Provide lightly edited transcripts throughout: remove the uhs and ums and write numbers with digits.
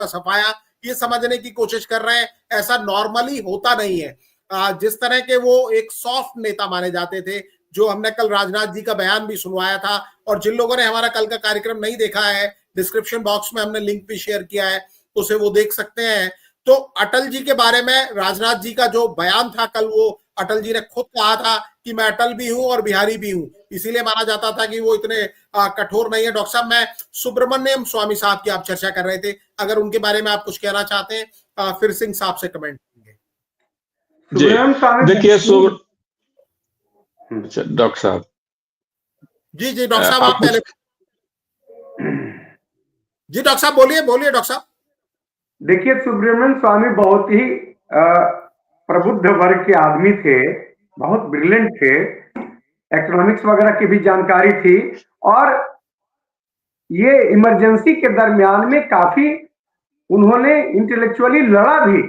उसका सफाया, ये समझने की कोशिश कर रहे हैं। ऐसा नॉर्मली होता नहीं है। जिस तरह के वो एक सॉफ्ट नेता माने जाते थे, जो हमने कल राजनाथ जी का बयान भी सुनवाया था, और जिन लोगों ने हमारा कल का कार्यक्रम नहीं देखा है, डिस्क्रिप्शन बॉक्स में हमने लिंक भी शेयर किया है, उसे वो देख सकते हैं। तो अटल जी के बारे में राजनाथ जी का जो बयान था कल, वो अटल जी ने खुद कहा था कि मैं अटल भी हूं और बिहारी भी हूं, इसीलिए माना जाता था कि वो इतने कठोर नहीं है। डॉक्टर साहब, मैं सुब्रमण्यम स्वामी साहब की आप चर्चा कर रहे थे, अगर उनके बारे में आप कुछ कहना चाहते हैं, फिर सिंह साहब से कमेंट करेंगे। जी देखिए, अच्छा डॉक्टर साहब। जी जी डॉक्टर साहब, आप पहले। जी डॉक्टर साहब, बोलिए बोलिए डॉक्टर साहब। देखिए, सुब्रमण्यम स्वामी बहुत ही प्रबुद्ध वर्ग के आदमी थे, बहुत ब्रिलियंट थे, इकोनॉमिक्स वगैरह की भी जानकारी थी, और ये इमरजेंसी के दरमियान में काफी उन्होंने इंटेलेक्चुअली लड़ा भी,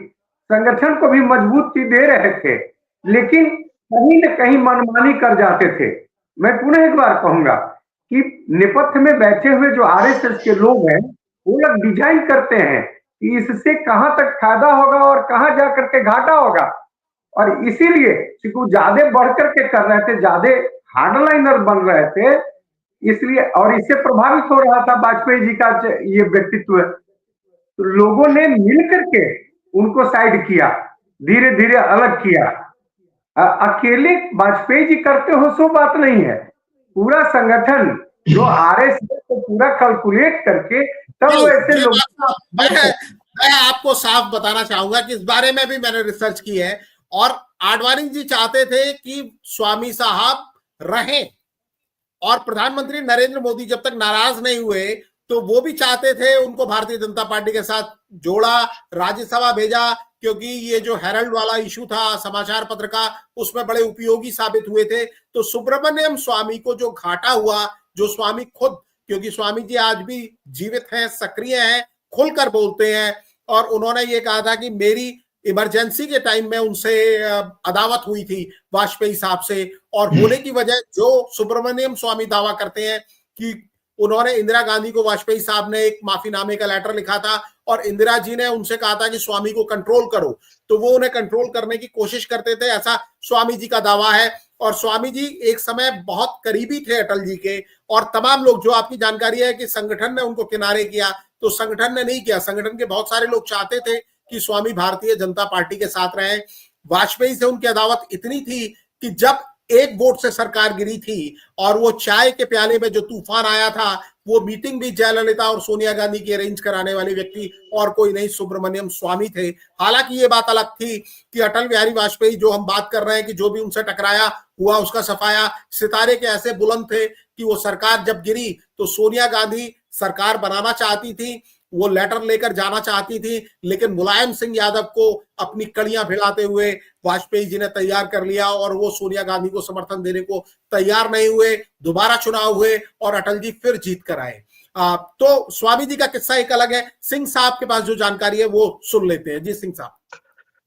संगठन को भी मजबूती दे रहे थे, लेकिन कहीं न कहीं मनमानी कर जाते थे। मैं पुनः एक बार कहूंगा कि नेपथ्य में बैठे हुए जो आरएसएस के लोग हैं, वो लोग डिजाइन करते हैं कि इससे कहां तक फायदा होगा और कहां जाकर के घाटा होगा, और इसीलिए चूंकि ज्यादा बढ़ करके कर रहे थे, ज्यादा हार्डलाइनर बन रहे थे, इसलिए, और इससे प्रभावित हो रहा था वाजपेयी जी का ये व्यक्तित्व। तो लोगों ने मिलकर के उनको साइड किया, धीरे धीरे अलग किया। अकेले वाजपेयी जी करते हो सो बात नहीं है, पूरा संगठन जो आरएसएस को पूरा कैलकुलेट करके तब वैसे लोग। मैं आपको साफ बताना चाहूंगा कि इस बारे में भी मैंने रिसर्च की है, और आडवाणी जी चाहते थे कि स्वामी साहब रहें, और प्रधानमंत्री नरेंद्र मोदी जब तक नाराज नहीं हुए तो वो भी चाहते थे उनको भारतीय जनता पार्टी के साथ जोड़ा, राज्यसभा भेजा, क्योंकि ये जो हेरल्ड वाला इशू था समाचार पत्र का, उसमें बड़े उपयोगी साबित हुए थे। तो सुब्रमण्यम स्वामी को जो घाटा हुआ, जो स्वामी खुद, क्योंकि स्वामी जी आज भी जीवित हैं, सक्रिय हैं, खुलकर बोलते हैं, और उन्होंने ये कहा था कि मेरी इमरजेंसी के टाइम में उनसे अदावत हुई थी वाजपेयी साहब से, और होने की वजह जो सुब्रमण्यम स्वामी दावा करते हैं कि उन्होंने इंदिरा गांधी को, वाजपेयी साहब ने एक माफीनामे का लेटर लिखा था और इंदिरा जी ने उनसे कहा था कि स्वामी को कंट्रोल करो, तो वो उन्हें कंट्रोल करने की कोशिश करते थे, ऐसा स्वामी जी का दावा है। और स्वामी जी एक समय बहुत करीबी थे अटल जी के, और तमाम लोग, जो आपकी जानकारी है कि संगठन ने उनको किनारे किया, तो संगठन ने नहीं किया, संगठन के बहुत सारे लोग चाहते थे कि स्वामी भारतीय जनता पार्टी के साथ रहे। वाजपेयी से उनकी अदावत इतनी थी कि जब एक वोट से सरकार गिरी थी और वो चाय के प्याले में जो तूफान आया था, वो मीटिंग भी जयललिता और सोनिया गांधी की अरेंज कराने वाले व्यक्ति और कोई नहीं, सुब्रमण्यम स्वामी थे। हालांकि ये बात अलग थी कि अटल बिहारी वाजपेयी, जो हम बात कर रहे हैं कि जो भी उनसे टकराया हुआ उसका सफाया, सितारे के ऐसे बुलंद थे कि वो सरकार जब गिरी तो सोनिया गांधी सरकार बनाना चाहती थी, वो लेटर लेकर जाना चाहती थी, लेकिन मुलायम सिंह यादव को अपनी कड़ियां भिड़ाते हुए वाजपेयी जी ने तैयार कर लिया, और वो सोनिया गांधी को समर्थन देने को तैयार नहीं हुए। दोबारा चुनाव हुए और अटल जी फिर जीत कर आए। तो स्वामी जी का किस्सा एक अलग है। सिंह साहब के पास जो जानकारी है वो सुन लेते हैं। जी सिंह साहब।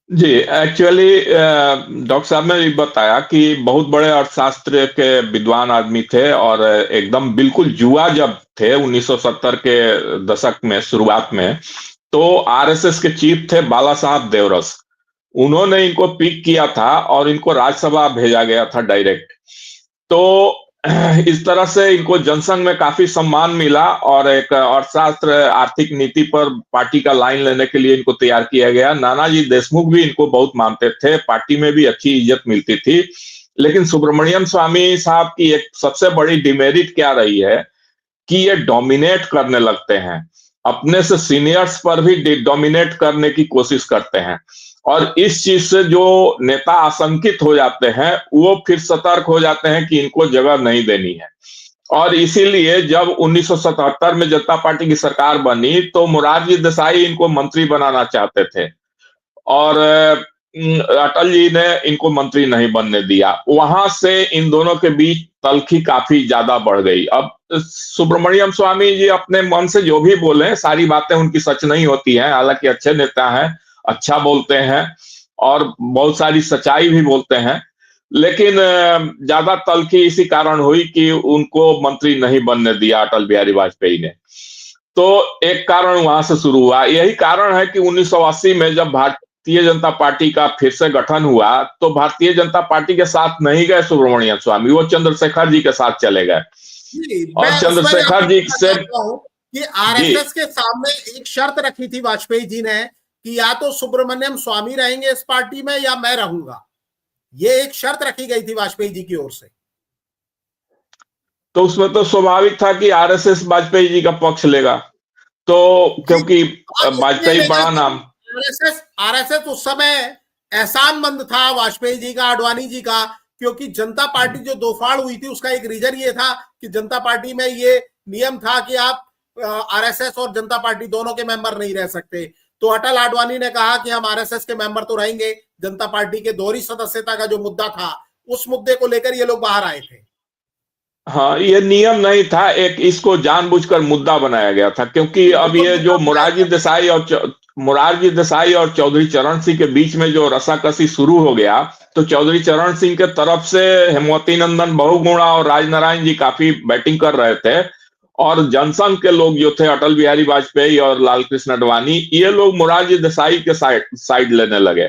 जी, एक्चुअली डॉक्टर साहब ने बताया कि बहुत बड़े अर्थशास्त्र के विद्वान आदमी थे, और एकदम बिल्कुल जुआ जब थे 1970 के दशक में शुरुआत में, तो आरएसएस के चीफ थे बाला साहब देवरस। उन्होंने इनको पिक किया था और इनको राज्यसभा भेजा गया था डायरेक्ट। तो इस तरह से इनको जनसंघ में काफी सम्मान मिला, और एक अर्थशास्त्र आर्थिक नीति पर पार्टी का लाइन लेने के लिए इनको तैयार किया गया। नानाजी देशमुख भी इनको बहुत मानते थे, पार्टी में भी अच्छी इज्जत मिलती थी। लेकिन सुब्रमण्यम स्वामी साहब की एक सबसे बड़ी डिमेरिट क्या रही है कि ये डोमिनेट करने लगते हैं, अपने से सीनियर्स पर भी डोमिनेट करने की कोशिश करते हैं, और इस चीज से जो नेता आशंकित हो जाते हैं वो फिर सतर्क हो जाते हैं कि इनको जगह नहीं देनी है। और इसीलिए जब 1977 में जनता पार्टी की सरकार बनी तो मोरारजी देसाई इनको मंत्री बनाना चाहते थे, और अटल जी ने इनको मंत्री नहीं बनने दिया। वहां से इन दोनों के बीच तल्खी काफी ज्यादा बढ़ गई। अब सुब्रमण्यम स्वामी जी अपने मन से जो भी बोले, सारी बातें उनकी सच नहीं होती हैं, हालांकि अच्छे नेता हैं, अच्छा बोलते हैं और बहुत सारी सच्चाई भी बोलते हैं, लेकिन ज्यादा तल्खी इसी कारण हुई कि उनको मंत्री नहीं बनने दिया अटल बिहारी वाजपेयी ने। तो एक कारण वहां से शुरू हुआ। यही कारण है कि 1980 में जब भारतीय जनता पार्टी का फिर से गठन हुआ तो भारतीय जनता पार्टी के साथ नहीं गए सुब्रमण्यम स्वामी, वो चंद्रशेखर जी के साथ चले गए। मैं और उसमें चंद्रशेखर जी से कि आरएसएस के सामने एक शर्त रखी थी वाजपेयी जी ने कि या तो सुब्रमण्यम स्वामी रहेंगे इस पार्टी में या मैं रहूंगा, ये एक शर्त रखी गई थी वाजपेयी जी की ओर से। तो उसमें तो स्वाभाविक था कि आरएसएस वाजपेयी जी का पक्ष लेगा, तो क्योंकि वाजपेयी बड़ा नाम। आरएसएस उस समय एहसानमंद था वाजपेयी जी का, आडवाणी जी का, क्योंकि जनता पार्टी जो दो फाड़ हुई थी उसका एक रीजन ये था कि जनता पार्टी में ये नियम था कि आप आरएसएस और जनता पार्टी दोनों के मेंबर नहीं रह सकते। तो अटल आडवाणी ने कहा कि हम आरएसएस के मेंबर तो रहेंगे, जनता पार्टी के दोहरी सदस्यता का जो मुद्दा था उस मुद्दे को लेकर ये लोग बाहर आए थे। हाँ, ये नियम नहीं था, एक इसको जानबूझकर मुद्दा बनाया गया था, क्योंकि अब ये जो मोरारजी देसाई और चौधरी चरण सिंह के बीच में जो रसाकसी शुरू हो गया, तो चौधरी चरण सिंह के तरफ से हेमवती नंदन बहुगुणा और राजनारायण जी काफी बैटिंग कर रहे थे, और जनसंघ के लोग जो थे अटल बिहारी वाजपेयी और लाल कृष्ण आडवाणी, ये लोग मोरारजी देसाई के साइड लेने लगे।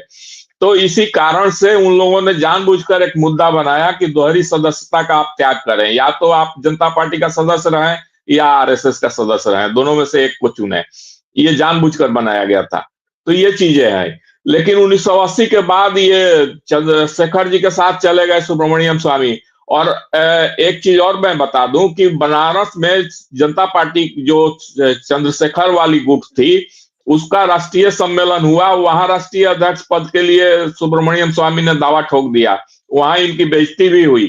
तो इसी कारण से उन लोगों ने जानबूझकर एक मुद्दा बनाया कि दोहरी सदस्यता का आप त्याग करें, या तो आप जनता पार्टी का सदस्य रहें या आरएसएस का सदस्य रहें, दोनों में से एक को चुने। ये जानबूझकर बनाया गया था। तो ये चीजें हैं। लेकिन 1980 के बाद ये चंद्रशेखर जी के साथ चले गए सुब्रमण्यम स्वामी। और एक चीज और मैं बता दूं कि बनारस में जनता पार्टी जो चंद्रशेखर वाली गुट थी उसका राष्ट्रीय सम्मेलन हुआ, वहां राष्ट्रीय अध्यक्ष पद के लिए सुब्रमण्यम स्वामी ने दावा ठोक दिया, वहां इनकी बेइज्जती भी हुई।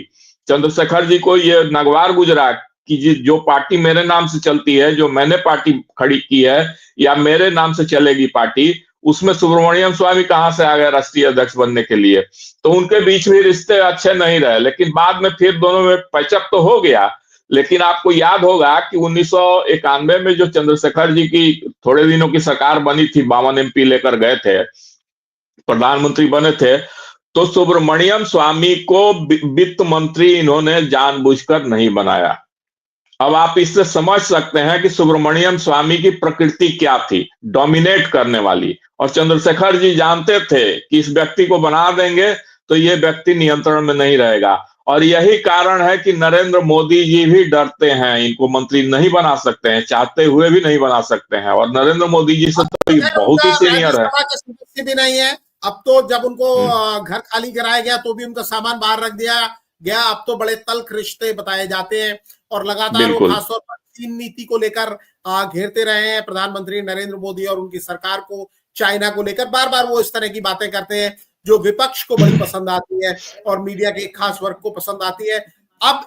चंद्रशेखर जी को ये नगवार गुजरा कि जो पार्टी मेरे नाम से चलती है, जो मैंने पार्टी खड़ी की है या मेरे नाम से चलेगी पार्टी, उसमें सुब्रमण्यम स्वामी कहां से आ गए राष्ट्रीय अध्यक्ष बनने के लिए। तो उनके बीच भी रिश्ते अच्छे नहीं रहे, लेकिन बाद में फिर दोनों में पैचअप तो हो गया। लेकिन आपको याद होगा कि 1991 में जो चंद्रशेखर जी की थोड़े दिनों की सरकार बनी थी, 52 एमपी लेकर गए थे, प्रधानमंत्री बने थे, तो सुब्रमण्यम स्वामी को वित्त मंत्री इन्होंने जानबूझकर नहीं बनाया। अब आप इससे समझ सकते हैं कि सुब्रमण्यम स्वामी की प्रकृति क्या थी, डोमिनेट करने वाली। और चंद्रशेखर जी जानते थे कि इस व्यक्ति को बना देंगे तो ये व्यक्ति नियंत्रण में नहीं रहेगा। और यही कारण है कि नरेंद्र मोदी जी भी डरते हैं, इनको मंत्री नहीं बना सकते हैं, चाहते हुए भी नहीं बना सकते हैं। और नरेंद्र मोदी जी से तो बहुत ही सीनियर है। सदस्य भी नहीं है। अब तो जब उनको घर खाली कराया गया तो भी उनका सामान बाहर रख दिया गया। अब तो बड़े तल्ख रिश्ते बताए जाते हैं और लगातार वो खासतौर पर चीन नीति को लेकर घेरते रहे हैं प्रधानमंत्री नरेंद्र मोदी और उनकी सरकार को। चाइना को लेकर बार बार वो इस तरह की बातें करते हैं जो विपक्ष को बड़ी पसंद आती है और मीडिया के एक खास वर्ग को पसंद आती है। अब